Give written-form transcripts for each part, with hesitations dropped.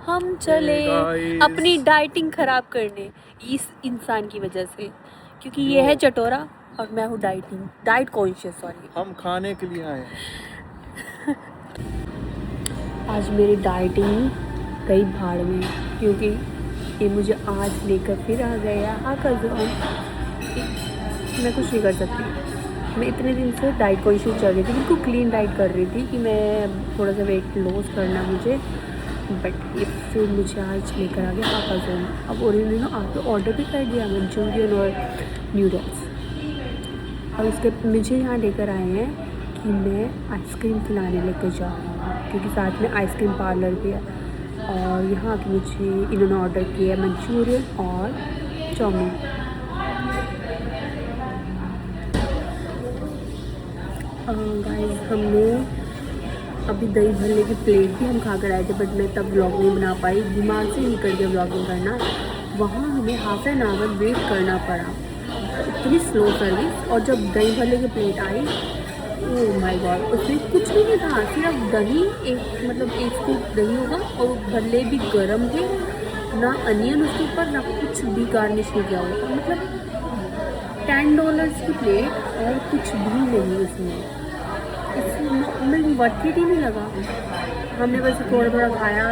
हम चले अपनी डाइटिंग खराब करने इस इंसान की वजह से, क्योंकि ये है चटोरा और मैं हूँ डाइट कॉन्शियस। सॉरी, हम खाने के लिए आए हैं। आज मेरी डाइटिंग गई भाड़ में, क्योंकि ये मुझे आज लेकर फिर आ गया। हाँ कर दो, मैं कुछ नहीं कर सकती। मैं इतने दिन से डाइट कॉन्शियस चल रही थी, बिल्कुल क्लीन डाइट कर रही थी कि मैं थोड़ा सा वेट लॉस करना मुझे, बट ये फिर मुझे आज लेकर आ गया हाकाज़ोन। अब उन्होंने आप ऑर्डर भी कर दिया मंचूरियन और नूडल्स, और उसके मुझे यहाँ लेकर आए हैं कि मैं आइसक्रीम खिलाने लेकर जा रहा हूँ, क्योंकि साथ में आइसक्रीम पार्लर भी है। और यहाँ के मुझे इन्होंने ऑर्डर किया मंचूरियन और चाउमीन। गाइस, हमने अभी दही भल्ले की प्लेट भी हम खा कर आए थे, बट मैं तब व्लॉग नहीं बना पाई, दिमाग से निकल गया व्लॉगिंग करना। वहाँ हमें हाफ एन आवर वेट करना पड़ा, इतनी स्लो सर्विस। और जब दही भल्ले की plate I, oh my God, उसमें कुछ भी नहीं था, सिर्फ दही, एक स्कूप दही होगा, और भल्ले भी गर्म थे, ना अनियन उसके ऊपर, ना कुछ भी गार्निश नहीं किया हुआ। मतलब $10 की प्लेट और कुछ भी नहीं उसमें, इसमें वर्थ इट ही नहीं लगा। हमने बस थोड़ा थोड़ा खाया,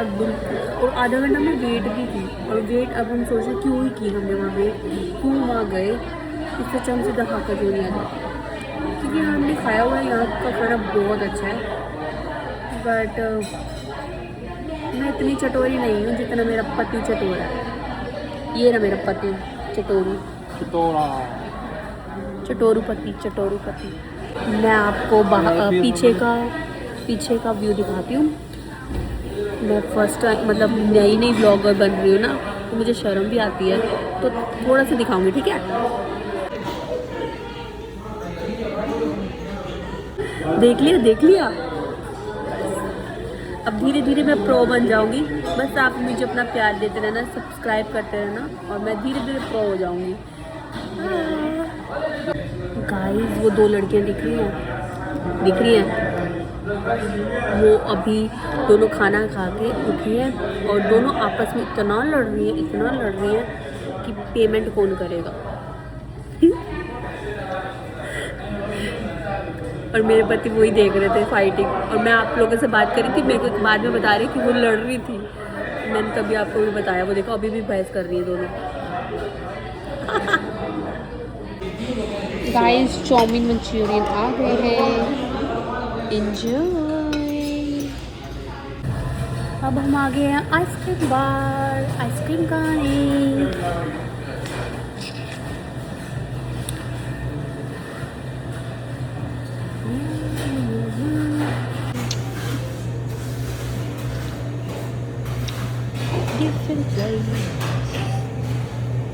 और आधा घंटा में वेट भी की, और वेट अब हम सोचे क्यों ही की हमने वहाँ वेट, क्यों वहाँ गए, इससे अच्छा हम सीधा हाकाज़ोन आ जाए, क्योंकि हमने खाया हुआ है, यहाँ का खाना बहुत अच्छा है। बट मैं इतनी चटोरी नहीं हूँ जितना मेरा पति चटोरा है। ये ना मेरा पति चटोरू, चटोरू पति। मैं आपको पीछे का व्यू दिखाती हूँ। मैं फर्स्ट टाइम, मतलब नई ब्लॉगर बन रही हूँ ना, तो मुझे शर्म भी आती है, तो थोड़ा सा दिखाऊंगी, ठीक है? देख लिया। अब धीरे धीरे मैं प्रो बन जाऊंगी, बस आप मुझे अपना प्यार देते रहना, सब्सक्राइब करते रहना, और मैं धीरे धीरे प्रो हो जाऊंगी। गाइस, वो दो लड़कियां दिख रही हैं, वो अभी दोनों खाना खा के उठी हैं, और दोनों आपस में इतना लड़ रही हैं कि पेमेंट कौन करेगा। और मेरे पति वही देख रहे थे फाइटिंग, और मैं आप लोगों से बात करी थी, मेरे को बाद में बता रही कि वो लड़ रही थी, मैंने तभी आपको भी बताया। वो देखो अभी भी बहस कर रही है दोनों। गाइस, चाउमीन मंचूरियन आ गए हैं, एंजॉय। अब हम आ गए हैं आइसक्रीम बार, आइसक्रीम खाने।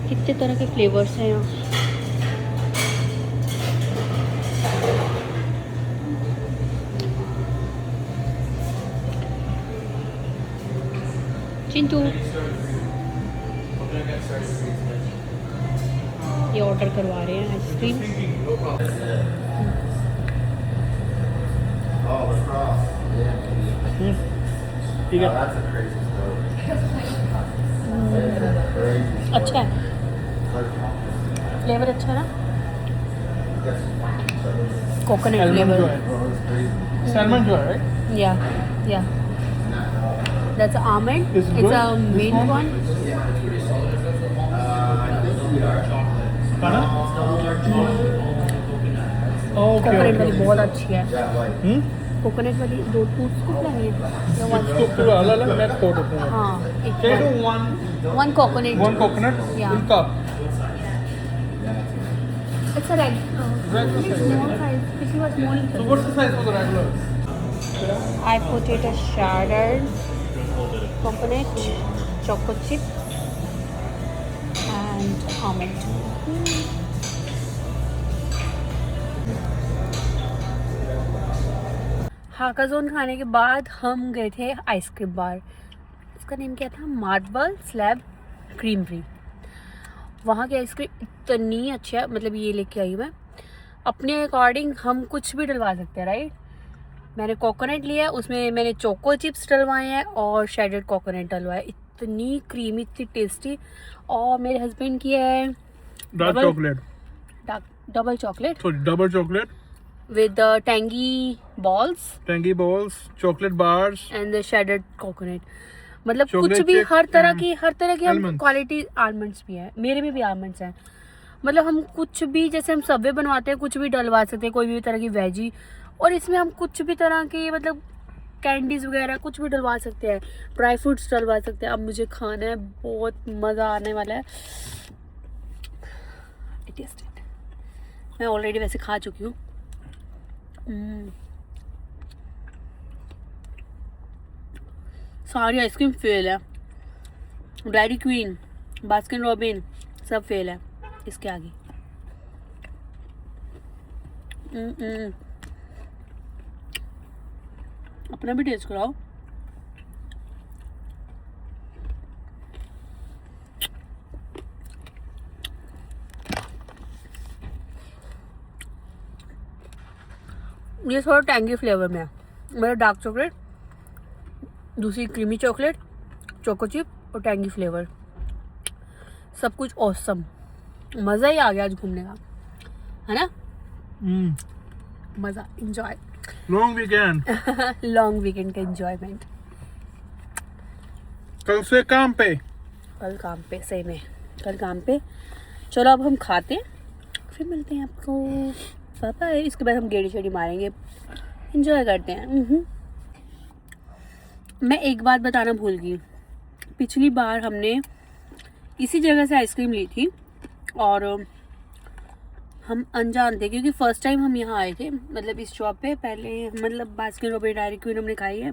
कितने तरह के फ्लेवर्स हैं यहाँ। चिंटू, ये ऑर्डर करवा रहे हैं आइसक्रीम। ठीक है, अच्छा है, फ्लेवर अच्छा है ना, कोकोनट फ्लेवर। सैल्मन जो है, राइट? या that's almond. It's It's good. a This mint one. खाना? कोकोनट वाली बहुत अच्छी है। हम्म, कोकोनट वाली 2 स्कूप लेनी है या 1 स्कूप स्कूप? अलग मैं थोड़ा दूंगा। हाँ, Can you do एक one one coconut. coconut Yeah. in cup? It's a small size. If you are small. So what's the size of the regular? I put it a shattered coconut, choco chip, and almond. हाकाज़ोन खाने के बाद हम गए थे ice cream बार। इसका name क्या था? Marble slab creamery. वहाँ की आइसक्रीम इतनी अच्छी है, मतलब ये लेके आई मैं अपने अकॉर्डिंग। हम कुछ भी डलवा सकते हैं, राइट? मैंने कोकोनट लिया है, उसमें मैंने चोको चिप्स डलवाए हैं और शेडेड कोकोनट डलवाए। इतनी क्रीमी, इतनी टेस्टी। और मेरे हस्बैंड की है dark chocolate, double chocolate sorry double chocolate with tangy balls chocolate bars and the shaded coconut. मतलब Chocolate कुछ भी chip हर तरह and की हम almonds. क्वालिटी। आलमंड्स भी है, मेरे में भी आलमंड्स हैं। मतलब हम कुछ भी, जैसे हम सबवे बनवाते हैं, कुछ भी डलवा सकते हैं, कोई भी तरह की वेजी। और इसमें हम कुछ भी तरह के मतलब कैंडीज वगैरह कुछ भी डलवा सकते हैं, ड्राई फ्रूट्स डलवा सकते हैं। अब मुझे खाना है, बहुत मज़ा आने वाला है। टेस्टेड, मैं ऑलरेडी वैसे खा चुकी हूँ। सारी आइसक्रीम फेल है। डेयरी क्वीन, बास्किन रॉबिन सब फेल है इसके आगे। अपना भी टेस्ट कराओ। ये थोड़ा टैंगी फ्लेवर में है। मेरा डार्क चॉकलेट, दूसरी क्रीमी चॉकलेट, चोको चिप और टैंगी फ्लेवर, सब कुछ ऑसम। मज़ा ही आ गया आज घूमने का, है ना? मज़ा, enjoy, long weekend. Long weekend का एंजॉयमेंट। कल से काम पे, कल काम पे, सही में कल काम पे। चलो अब हम खाते हैं, फिर मिलते हैं आपको। पापा इसके बाद हम गेड़ी शेड़ी मारेंगे, इंजॉय करते हैं। मैं एक बात बताना भूल गई। पिछली बार हमने इसी जगह से आइसक्रीम ली थी और हम अनजान थे, क्योंकि फर्स्ट टाइम हम यहाँ आए थे, मतलब इस शॉप पे। पहले मतलब बास्किन रॉबिन्स, डेयरी क्वीन हमने खाई है,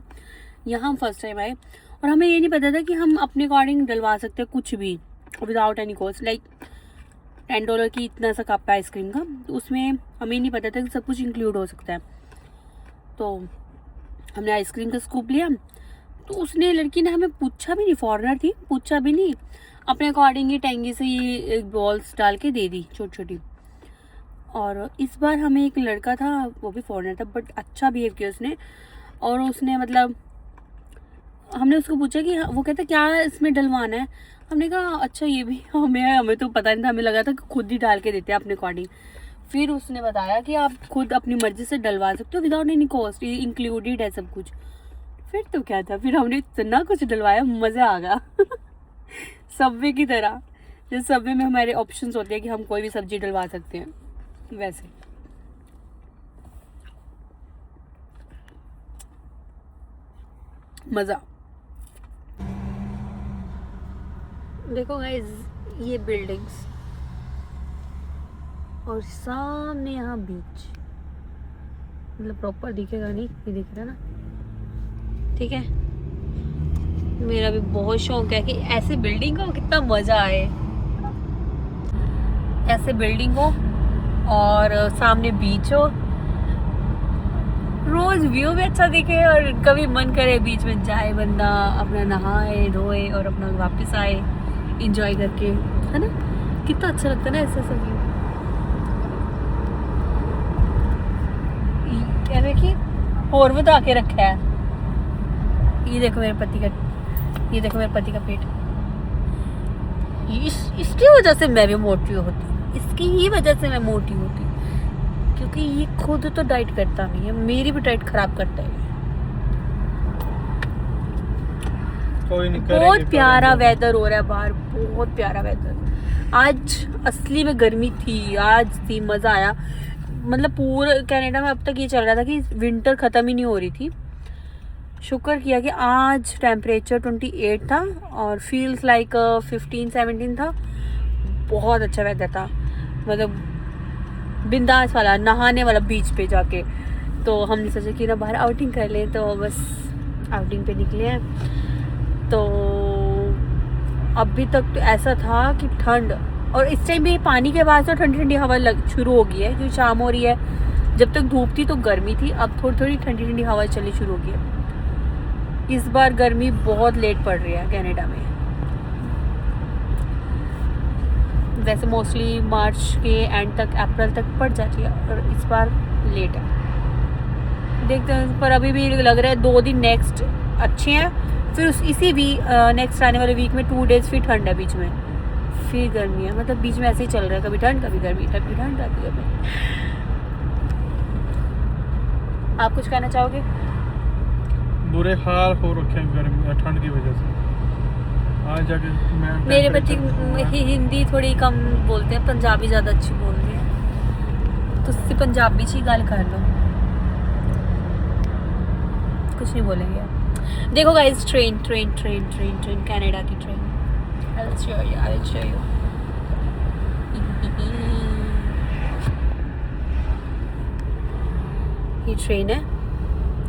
यहाँ हम फर्स्ट टाइम आए। और हमें ये नहीं पता था कि हम अपने अकॉर्डिंग डलवा सकते हैं कुछ भी विदाउट एनी कॉस्ट। लाइक $10 की इतना सा कप है आइसक्रीम का, तो उसमें हमें नहीं पता था कि सब कुछ इंक्लूड हो सकता है। तो हमने आइसक्रीम का स्कूप लिया, तो उसने, लड़की ने हमें पूछा भी नहीं, फॉरेनर थी, पूछा भी नहीं, अपने अकॉर्डिंग ही टैंगी से ही बॉल्स डाल के दे दी छोटी छोटी। और इस बार हमें एक लड़का था, वो भी फॉरेनर था, बट अच्छा बिहेव किया उसने। और उसने मतलब, हमने उसको पूछा कि वो कहता क्या इसमें डलवाना है। हमने कहा अच्छा ये भी हमें तो पता नहीं था, हमें लगा था कि खुद ही डाल के देते हैं अपने अकॉर्डिंग। फिर उसने बताया कि आप खुद अपनी मर्जी से डलवा सकते हो विदाउट एनी कॉस्ट, इंक्लूडेड है सब कुछ। फिर तो क्या था, फिर हमने इतना कुछ डलवाया, मज़ा आ गया। सबवे की तरह, जैसे सबवे में हमारे ऑप्शंस होते हैं कि हम कोई भी सब्जी डलवा सकते हैं, वैसे। मज़ा। देखो गाइस, ये बिल्डिंग्स और सामने यहाँ बीच, मतलब प्रॉपर दिखेगा नहीं, ये दिख रहा है ना, ठीक है। मेरा भी बहुत शौक है कि ऐसे बिल्डिंग हो, कितना मज़ा आए, ऐसे बिल्डिंग हो और सामने बीच हो, रोज व्यू भी अच्छा दिखे और कभी मन करे बीच में जाए बंदा, अपना नहाए धोए और अपना वापस आए इंजॉय करके, है ना? कितना अच्छा लगता है ना ऐसा सब व्यू। कह रहे कि और बता के रखा है। ये देखो मेरे पति का, ये देखो मेरे पति का पेट। इसकी वजह से मैं भी मोटी होती हूँ, इसकी ही वजह से मैं मोटी होती हूँ, क्योंकि ये खुद तो डाइट करता नहीं है, मेरी भी डाइट खराब करता है। कोई नहीं, बहुत प्यारा वेदर हो रहा है बाहर, बहुत प्यारा वेदर। आज असली में गर्मी थी, आज थी, मज़ा आया। मतलब पूरे कनाडा में अब तक ये चल रहा था कि विंटर ख़त्म ही नहीं हो रही थी। शुक्र किया कि आज टेम्परेचर 28 था और फील्स लाइक 15-17 था। बहुत अच्छा वेदर था, मतलब बिंदास वाला, नहाने वाला बीच पे जाके। तो हमने सोचा कि ना बाहर आउटिंग कर लें, तो बस आउटिंग पे निकले हैं। तो अभी तक तो ऐसा था कि ठंड, और इस टाइम भी पानी के बाद तो ठंडी ठंडी हवा शुरू हो गई है, क्योंकि शाम हो रही है। जब तक धूप थी तो गर्मी थी, अब थोड़ी थोड़ी ठंडी ठंडी हवा चलनी शुरू हो गई है। इस बार गर्मी बहुत लेट पड़ रही है कनाडा में, वैसे मोस्टली मार्च के एंड तक, अप्रैल तक पड़ जाती है, और इस बार लेट है। देखते हैं, पर अभी भी लग रहा है 2 दिन नेक्स्ट अच्छे हैं, फिर इसी नेक्स्ट आने वाले वीक में 2 डेज फिर ठंड है, बीच में फिर गर्मी है, मतलब बीच में ऐसे ही चल रहा है, कभी ठंड कभी गर्मी, कभी ठंड कभी गर्मी। आप कुछ कहना चाहोगे? बुरे हाल हो रखे हैं गर्मी ठंड की वजह से। आज जाके मेरे बच्चे हिंदी थोड़ी कम बोलते हैं, पंजाबी ज़्यादा अच्छी बोलते हैं, तो उससे पंजाबी ही गल कर लो, कुछ नहीं बोलेंगे आप। देखो गाइस, ट्रेन कनाडा की ट्रेन। I'll show you. ये ट्रेन है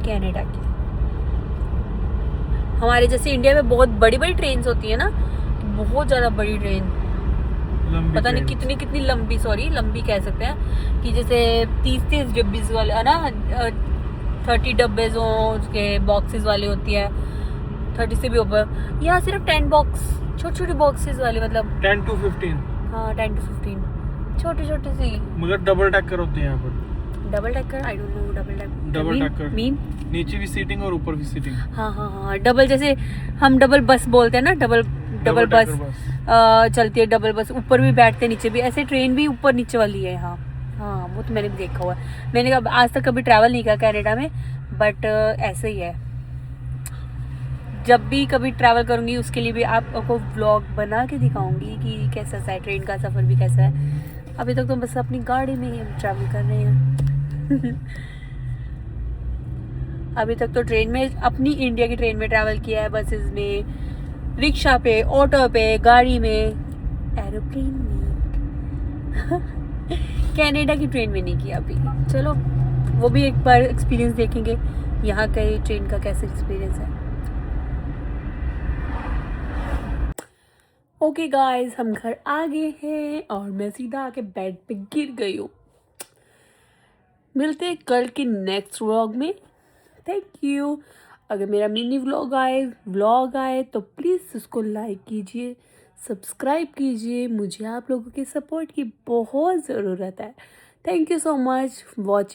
कनाडा की। हमारे जैसे इंडिया में बहुत बड़ी बड़ी ट्रेन होती है ना, बहुत ज़्यादा बड़ी ट्रेन, पता नहीं कितनी लंबी, लंबी कह सकते हैं, कि जैसे 30 डब्बे वाले है ना, 30 डब्बे जो उसके बॉक्सेस वाली होती है, 30 से भी ऊपर। यहाँ सिर्फ 10 बॉक्स, छोटे बॉक्सेस वाले, मतलब 10 to 15। हाँ 10 to 15 छोटे सी। मगर डबल टैकर होते हैं यहाँ पर। Double Tacker, I don't know double Tacker mean नीचे भी सीटिंग और ऊपर भी सीटिंग। हाँ, डबल, जैसे हम डबल बस बोलते हैं ना, डबल बस चलती है, डबल बस, ऊपर भी बैठते नीचे भी, ऐसे ट्रेन भी ऊपर नीचे वाली है यहाँ। हाँ, वो तो मैंने भी देखा हुआ है, मैंने आज तक कभी ट्रैवल नहीं किया कनाडा में, बट ऐसे ही है। जब भी कभी ट्रैवल करूँगी उसके लिए भी आपको व्लॉग बना के दिखाऊंगी कि कैसा सा है, ट्रेन का सफ़र भी कैसा है। अभी तक तो बस अपनी गाड़ी में ही हम ट्रैवल कर रहे हैं। अभी तक तो ट्रेन में, अपनी इंडिया की ट्रेन में ट्रैवल किया है, बसेस में, रिक्शा पे, ऑटो पे, गाड़ी में, एरोप्लेन में। कनाडा की ट्रेन में नहीं किया अभी। चलो वो भी एक बार एक्सपीरियंस देखेंगे, यहाँ का ट्रेन का कैसा एक्सपीरियंस है। ओके गाइस, हम घर आ गए हैं और मैं सीधा आके बेड पे गिर गई हूँ। मिलते हैं कल के नेक्स्ट व्लॉग में। Thank you. अगर मेरा मिनी व्लॉग आए तो प्लीज़ उसको लाइक कीजिए, सब्सक्राइब कीजिए, मुझे आप लोगों के सपोर्ट की बहुत ज़रूरत है। Thank you so much watching.